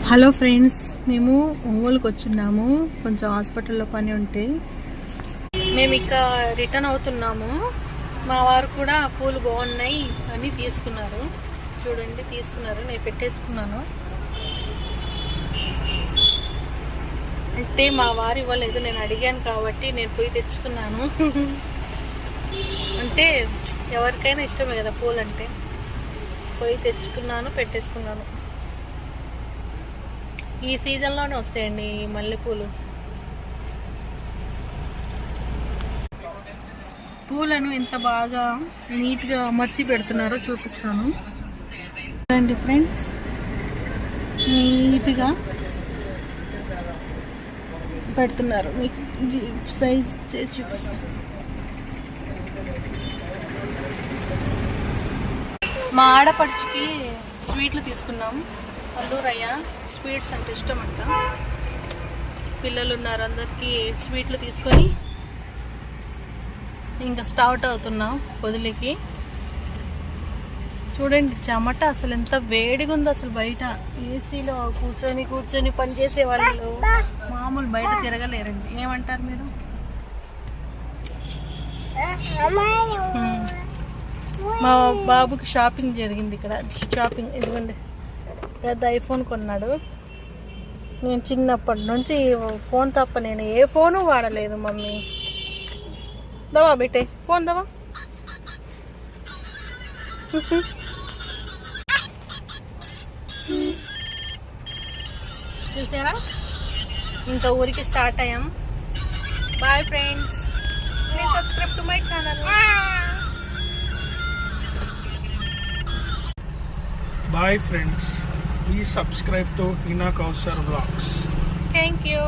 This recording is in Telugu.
హలో ఫ్రెండ్స్, మేము ఒంగోలుకి వచ్చున్నాము. కొంచెం హాస్పిటల్లో పని ఉంటే మేము ఇక రిటర్న్ అవుతున్నాము. మా వారు కూడా పూలు బాగున్నాయి అని తీసుకున్నారు. చూడండి, తీసుకున్నారు. నేను పెట్టేసుకున్నాను. అంటే మా వారు ఇవ్వలేదు, నేను అడిగాను కాబట్టి నేను పోయి తెచ్చుకున్నాను. అంటే ఎవరికైనా ఇష్టమే కదా పూలు అంటే. పోయి తెచ్చుకున్నాను, పెట్టేసుకున్నాను. ఈ సీజన్లోనే వస్తాయండి ఈ మల్లెపూలు. పూలను ఎంత బాగా నీట్గా అమర్చి పెడుతున్నారో చూపిస్తాను. చూడండి ఫ్రెండ్స్, నీట్గా పెడుతున్నారు. మీకు సైజ్ చేసి చూపిస్తాను. మా ఆడపడుచుకి స్వీట్లు తీసుకున్నాం. అల్లూరయ్య స్వీట్స్ అంటే ఇష్టం అంట. పిల్లలు ఉన్నారు, అందరికీ స్వీట్లు తీసుకొని ఇంకా స్టార్ట్ అవుతున్నాం పొదిలికి. చూడండి, చెమట అసలు ఎంత వేడిగా ఉందో. అసలు బయట ఏసీలో కూర్చొని పనిచేసే వాళ్ళు మామూలు బయట తిరగలేరండి. ఏమంటారు మీరు? మా బాబుకి షాపింగ్ జరిగింది ఇక్కడ. షాపింగ్ ఇదిగోండి, పెద్ద ఐఫోన్ కొన్నాడు. నేను చిన్నప్పటి నుంచి ఫోన్ తప్ప నేను ఏ ఫోను వాడలేదు. మమ్మీ దవా బేటే, ఫోన్ దవా. చూసారా, ఇంకా ఊరికి స్టార్ట్ అయ్యాం. Bye friends, please subscribe to my channel. Bye friends, please subscribe to Hina Kausar Vlogs. Thank you.